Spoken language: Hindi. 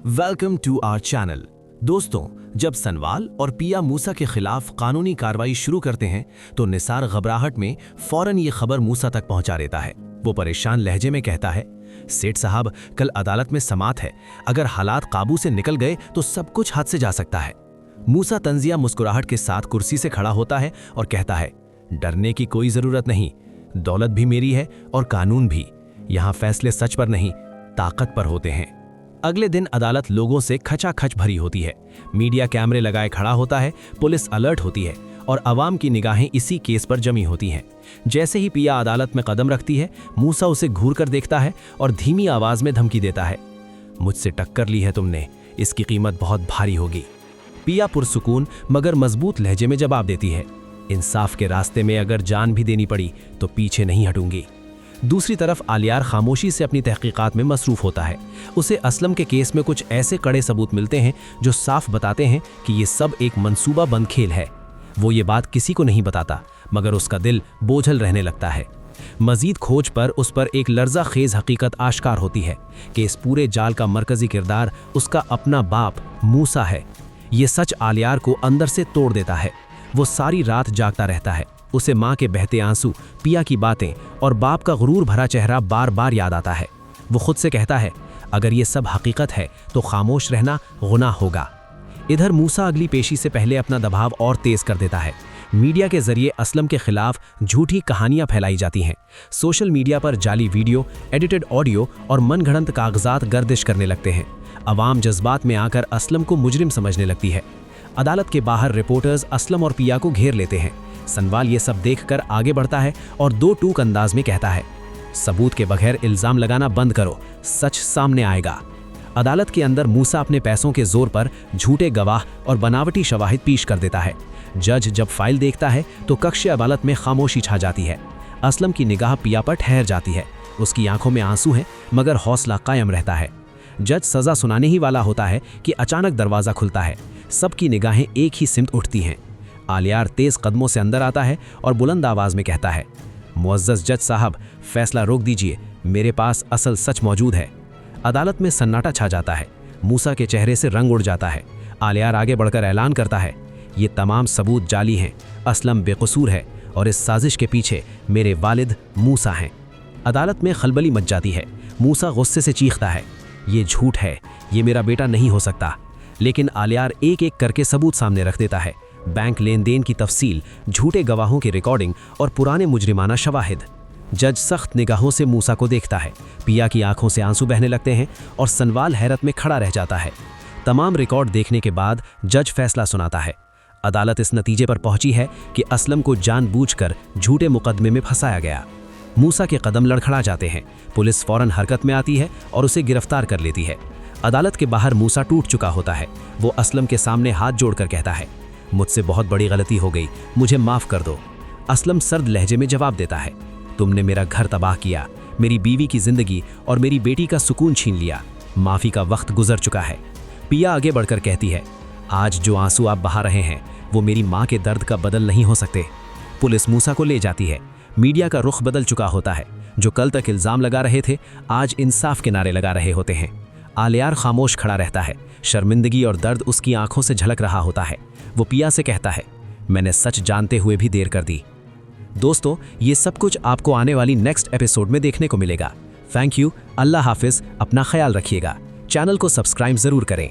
Welcome to our channel. दोस्तों, जब सनवाल और पिया मूसा के खिलाफ कानूनी कार्रवाई शुरू करते हैं तो निसार घबराहट में फौरन ये खबर मूसा तक पहुंचा देता है। वो परेशान लहजे में कहता है, सेठ साहब, कल अदालत में समात है, अगर हालात काबू से निकल गए तो सब कुछ हाथ से जा सकता है। मूसा तंजिया मुस्कुराहट के साथ कुर्सी से खड़ा होता है और कहता है, डरने की कोई जरूरत नहीं, दौलत भी मेरी है और कानून भी। यहाँ फैसले सच पर नहीं, ताकत पर होते हैं। अगले दिन अदालत लोगों से खचाखच भरी होती है। मीडिया कैमरे लगाए खड़ा होता है, पुलिस अलर्ट होती है और अवाम की निगाहें इसी केस पर जमी होती हैं। जैसे ही पिया अदालत में कदम रखती है, मूसा उसे घूर कर देखता है और धीमी आवाज में धमकी देता है, मुझसे टक्कर ली है तुमने, इसकी कीमत बहुत भारी होगी। पिया पुरसुकून मगर मजबूत लहजे में जवाब देती है, इंसाफ के रास्ते में अगर जान भी देनी पड़ी तो पीछे नहीं हटूंगी। दूसरी तरफ आलियार खामोशी से अपनी तहकीकात में मसरूफ होता है। उसे असलम के केस में कुछ ऐसे कड़े सबूत मिलते हैं जो साफ बताते हैं कि ये सब एक मंसूबा बंद खेल है। वो ये बात किसी को नहीं बताता, मगर उसका दिल बोझल रहने लगता है। मजीद खोज पर उस पर एक लर्जा खेज हकीकत आश्कार होती है कि इस पूरे जाल का मरकजी किरदार उसका अपना बाप मूसा है। ये सच आलियार को अंदर से तोड़ देता है। वो सारी रात जागता रहता है। उसे माँ के बहते आंसू, पिया की बातें और बाप का गुरूर भरा चेहरा बार बार याद आता है। वो खुद से कहता है, अगर ये सब हकीकत है तो खामोश रहना गुनाह होगा। इधर मूसा अगली पेशी से पहले अपना दबाव और तेज कर देता है। मीडिया के जरिए असलम के खिलाफ झूठी कहानियां फैलाई जाती हैं। सोशल मीडिया पर जाली वीडियो, एडिटेड ऑडियो और मनगढ़ंत कागजात गर्दिश करने लगते हैं। अवाम जज्बात में आकर असलम को मुजरिम समझने लगती है। अदालत के बाहर रिपोर्टर्स असलम और पिया को घेर लेते हैं। सनवाल ये सब देखकर आगे बढ़ता है और दो टूक अंदाज में कहता है, सबूत के बगैर इल्जाम लगाना बंद करो, सच सामने आएगा। अदालत के अंदर मूसा अपने पैसों के जोर पर झूठे गवाह और बनावटी शवाहिद पेश कर देता है। जज जब फाइल देखता है तो कक्ष अदालत में खामोशी छा जाती है। असलम की निगाह पिया पर ठहर जाती है। उसकी आंखों में आंसू हैं, मगर हौसला कायम रहता है। जज सजा सुनाने ही वाला होता है कि अचानक दरवाज़ा खुलता है। सबकी निगाहें एक ही सिमत उठती हैं। आलियार तेज कदमों से अंदर आता है और बुलंद आवाज में कहता है, मुअज़्ज़ज़ जज साहब, फैसला रोक दीजिए, मेरे पास असल सच मौजूद है। अदालत में सन्नाटा छा जाता है। मूसा के चेहरे से रंग उड़ जाता है। आलियार आगे बढ़कर ऐलान करता है, ये तमाम सबूत जाली हैं, असलम बेकसूर है और इस साजिश के पीछे मेरे वालिद मूसा हैं। अदालत में खलबली मच जाती है। मूसा गुस्से से चीखता है, ये झूठ है, ये मेरा बेटा नहीं हो सकता। लेकिन आलियार एक एक करके सबूत सामने रख देता है। बैंक लेन देन की तफसील, झूठे गवाहों की रिकॉर्डिंग और पुराने मुजरिमाना शवाहिद। जज सख्त निगाहों से मूसा को देखता है। पिया की आंखों से आंसू बहने लगते हैं और सनवाल हैरत में खड़ा रह जाता है। तमाम रिकॉर्ड देखने के बाद जज फैसला सुनाता है। अदालत इस नतीजे पर पहुंची है कि असलम को जानबूझकर झूठे मुकदमे में फंसाया गया। मूसा के कदम लड़खड़ा जाते हैं। पुलिस फौरन हरकत में आती है और उसे गिरफ्तार कर लेती है। अदालत के बाहर मूसा टूट चुका होता है। वो असलम के सामने हाथ जोड़कर कहता है, मुझसे बहुत बड़ी गलती हो गई, मुझे माफ़ कर दो। असलम सर्द लहजे में जवाब देता है, तुमने मेरा घर तबाह किया, मेरी बीवी की जिंदगी और मेरी बेटी का सुकून छीन लिया। माफ़ी का वक्त गुजर चुका है। पिया आगे बढ़कर कहती है, आज जो आंसू आप बहा रहे हैं वो मेरी माँ के दर्द का बदल नहीं हो सकते। पुलिस मूसा को ले जाती है। मीडिया का रुख बदल चुका होता है। जो कल तक इल्ज़ाम लगा रहे थे, आज इंसाफ के नारे लगा रहे होते हैं। आलियार खामोश खड़ा रहता है। शर्मिंदगी और दर्द उसकी आंखों से झलक रहा होता है। वो पिया से कहता है, मैंने सच जानते हुए भी देर कर दी। दोस्तों, ये सब कुछ आपको आने वाली नेक्स्ट एपिसोड में देखने को मिलेगा। थैंक यू, अल्लाह हाफिज़, अपना ख्याल रखिएगा। चैनल को सब्सक्राइब ज़रूर करें।